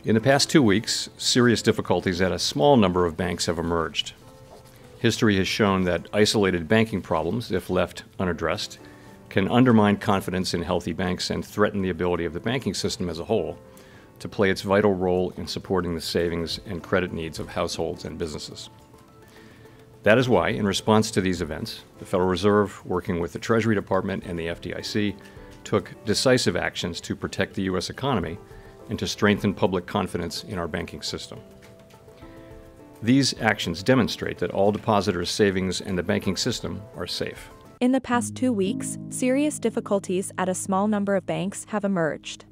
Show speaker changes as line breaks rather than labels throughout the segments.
In the past 2 weeks, serious difficulties at a small number of banks have emerged. History has shown that isolated banking problems, if left unaddressed, can undermine confidence in healthy banks and threaten the ability of the banking system as a whole to play its vital role in supporting the savings and credit needs of households and businesses. That is why, in response to these events, the Federal Reserve, working with the Treasury Department and the FDIC, took decisive actions to protect the U.S. economy and to strengthen public confidence in our banking system. These actions demonstrate that all depositors' savings and the banking system are safe.
In the past 2 weeks, serious difficulties at a small number of banks have emerged.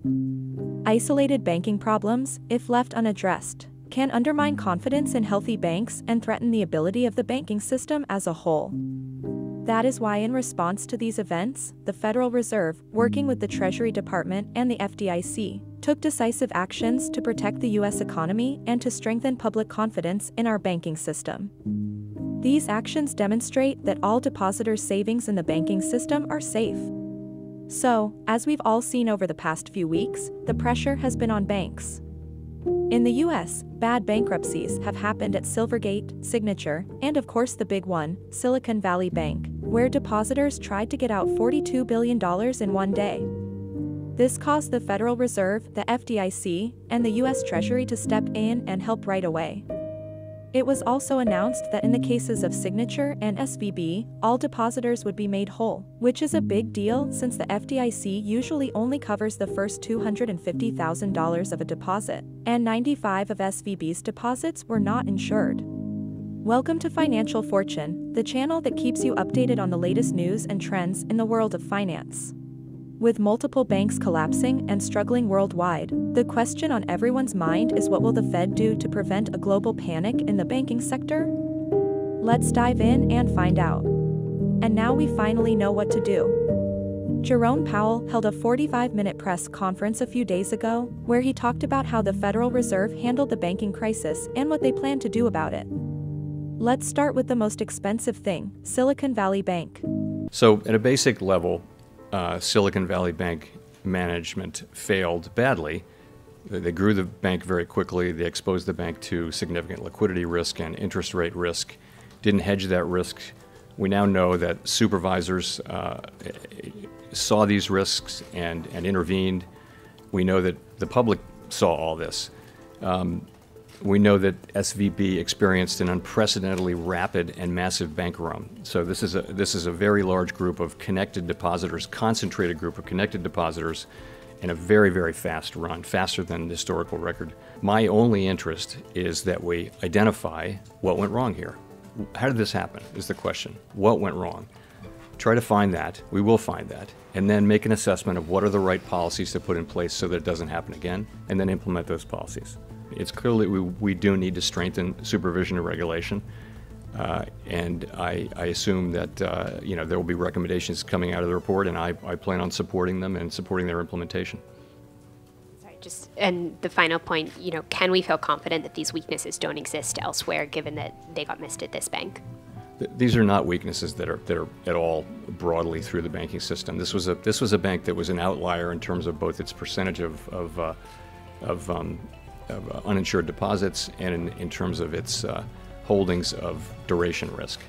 Isolated banking problems, if left unaddressed, can undermine confidence in healthy banks and threaten the ability of the banking system as a whole. That is why, in response to these events, the Federal Reserve, working with the Treasury Department and the FDIC, took decisive actions to protect the U.S. economy and to strengthen public confidence in our banking system. These actions demonstrate that all depositors' savings in the banking system are safe. So, as we've all seen over the past few weeks, the pressure has been on banks. In the U.S., bad bankruptcies have happened at Silvergate, Signature, and of course the big one, Silicon Valley Bank, where depositors tried to get out $42 billion in one day. This caused the Federal Reserve, the FDIC, and the U.S. Treasury to step in and help right away. It was also announced that in the cases of Signature and SVB, all depositors would be made whole, which is a big deal since the FDIC usually only covers the first $250,000 of a deposit, and 95 of SVB's deposits were not insured. Welcome to Financial Fortune, the channel that keeps you updated on the latest news and trends in the world of finance. With multiple banks collapsing and struggling worldwide, the question on everyone's mind is, what will the Fed do to prevent a global panic in the banking sector? Let's dive in and find out. And now we finally know what to do. Jerome Powell held a 45-minute press conference a few days ago, where he talked about how the Federal Reserve handled the banking crisis and what they plan to do about it. Let's start with the most expensive thing, Silicon Valley Bank.
So, at a basic level, Silicon Valley Bank management failed badly. They grew the bank very quickly. They exposed the bank to significant liquidity risk and interest rate risk, didn't hedge that risk. We now know that supervisors saw these risks and intervened. We know that the public saw all this. We know that SVB experienced an unprecedentedly rapid and massive bank run. So this is a very large group of connected depositors, concentrated group of connected depositors, and a very, very fast run, faster than the historical record. My only interest is that we identify what went wrong here. How did this happen is the question. What went wrong? Try to find that. We will find that. And then make an assessment of what are the right policies to put in place so that it doesn't happen again, and then implement those policies. It's clearly we do need to strengthen supervision and regulation, and I assume that there will be recommendations coming out of the report, and I plan on supporting them and supporting their implementation.
Sorry, and the final point, can we feel confident that these weaknesses don't exist elsewhere, given that they got missed at this bank?
These are not weaknesses that are at all broadly through the banking system. This was a bank that was an outlier in terms of both its percentage of uninsured deposits and in terms of its holdings of duration risk.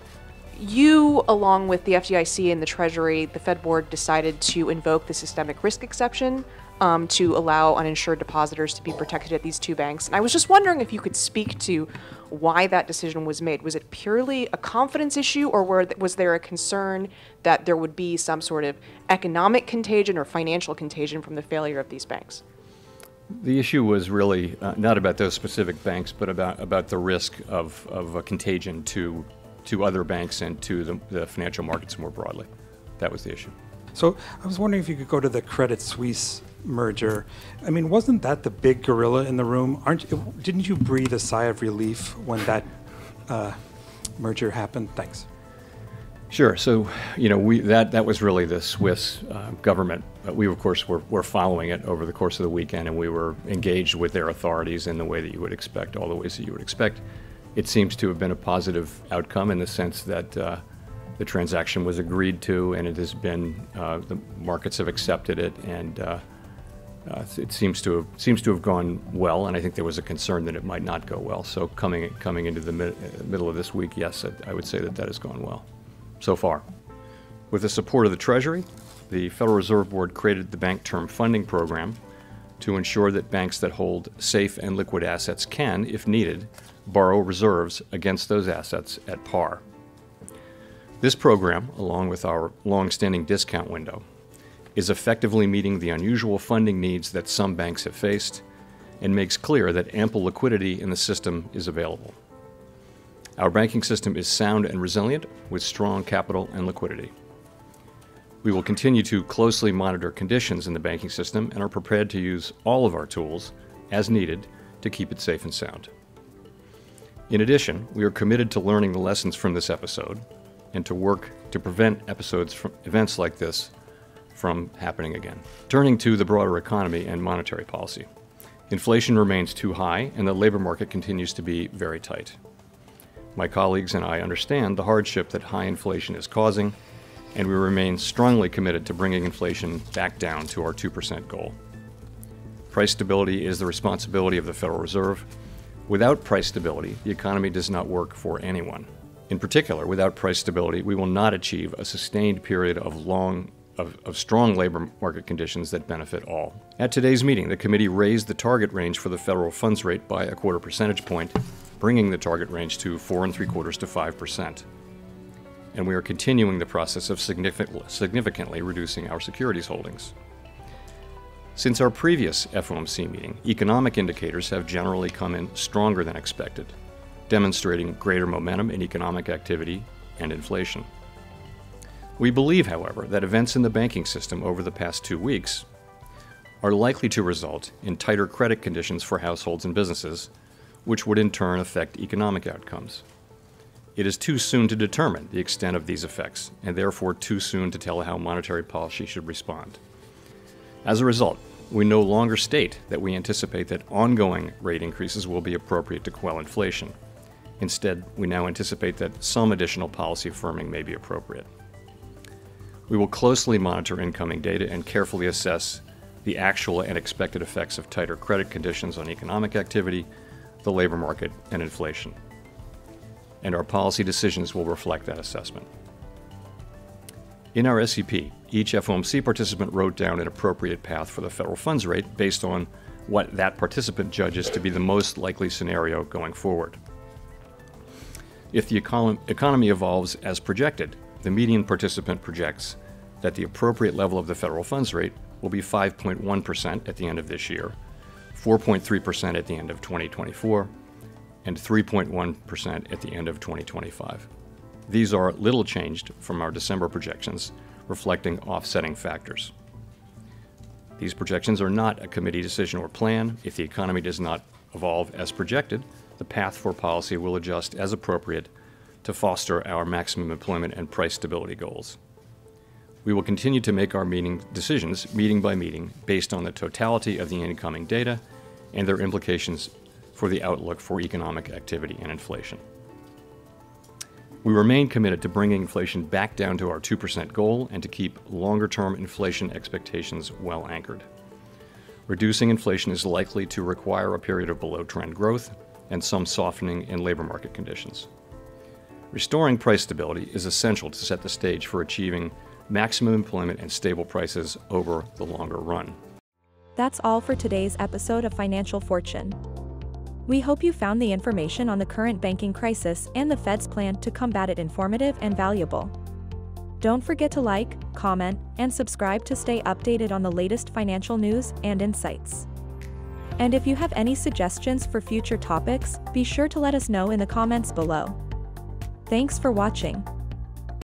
You, along with the FDIC and the Treasury, the Fed Board, decided to invoke the systemic risk exception to allow uninsured depositors to be protected at these two banks. And I was just wondering if you could speak to why that decision was made. Was it purely a confidence issue, or was there a concern that there would be some sort of economic contagion or financial contagion from the failure of these banks?
The issue was really not about those specific banks, but about the risk of a contagion to other banks and to the financial markets more broadly. That was the issue.
So I was wondering if you could go to the Credit Suisse merger. I mean, wasn't that the big gorilla in the room? Didn't you breathe a sigh of relief when that merger happened? Thanks.
Sure. So, that was really the Swiss government. We, of course, were following it over the course of the weekend, and we were engaged with their authorities in the way that you would expect, all the ways that you would expect. It seems to have been a positive outcome in the sense that the transaction was agreed to, and it has been, the markets have accepted it, and It seems to have gone well, and I think there was a concern that it might not go well. So coming into the middle of this week, yes, I would say that has gone well so far. With the support of the Treasury, the Federal Reserve Board created the Bank Term Funding Program to ensure that banks that hold safe and liquid assets can, if needed, borrow reserves against those assets at par. This program, along with our long-standing discount window, is effectively meeting the unusual funding needs that some banks have faced and makes clear that ample liquidity in the system is available. Our banking system is sound and resilient with strong capital and liquidity. We will continue to closely monitor conditions in the banking system and are prepared to use all of our tools as needed to keep it safe and sound. In addition, we are committed to learning the lessons from this episode and to work to prevent events like this from happening again. Turning to the broader economy and monetary policy. Inflation remains too high and the labor market continues to be very tight. My colleagues and I understand the hardship that high inflation is causing, and we remain strongly committed to bringing inflation back down to our 2% goal. Price stability is the responsibility of the Federal Reserve. Without price stability, the economy does not work for anyone. In particular, without price stability, we will not achieve a sustained period of strong labor market conditions that benefit all. At today's meeting, the committee raised the target range for the federal funds rate by a quarter percentage point, bringing the target range to 4.75% to 5%. And we are continuing the process of significantly reducing our securities holdings. Since our previous FOMC meeting, economic indicators have generally come in stronger than expected, demonstrating greater momentum in economic activity and inflation. We believe, however, that events in the banking system over the past 2 weeks are likely to result in tighter credit conditions for households and businesses, which would in turn affect economic outcomes. It is too soon to determine the extent of these effects, and therefore too soon to tell how monetary policy should respond. As a result, we no longer state that we anticipate that ongoing rate increases will be appropriate to quell inflation. Instead, we now anticipate that some additional policy firming may be appropriate. We will closely monitor incoming data and carefully assess the actual and expected effects of tighter credit conditions on economic activity, the labor market, and inflation. And our policy decisions will reflect that assessment. In our SEP, each FOMC participant wrote down an appropriate path for the federal funds rate based on what that participant judges to be the most likely scenario going forward. If the economy evolves as projected, the median participant projects that the appropriate level of the federal funds rate will be 5.1% at the end of this year, 4.3% at the end of 2024, and 3.1% at the end of 2025. These are little changed from our December projections, reflecting offsetting factors. These projections are not a committee decision or plan. If the economy does not evolve as projected, the path for policy will adjust as appropriate to foster our maximum employment and price stability goals. We will continue to make our decisions meeting by meeting based on the totality of the incoming data and their implications for the outlook for economic activity and inflation. We remain committed to bringing inflation back down to our 2% goal and to keep longer-term inflation expectations well anchored. Reducing inflation is likely to require a period of below-trend growth and some softening in labor market conditions. Restoring price stability is essential to set the stage for achieving maximum employment and stable prices over the longer run.
That's all for today's episode of Financial Fortune. We hope you found the information on the current banking crisis and the Fed's plan to combat it informative and valuable. Don't forget to like, comment, and subscribe to stay updated on the latest financial news and insights. And if you have any suggestions for future topics, be sure to let us know in the comments below. Thanks for watching.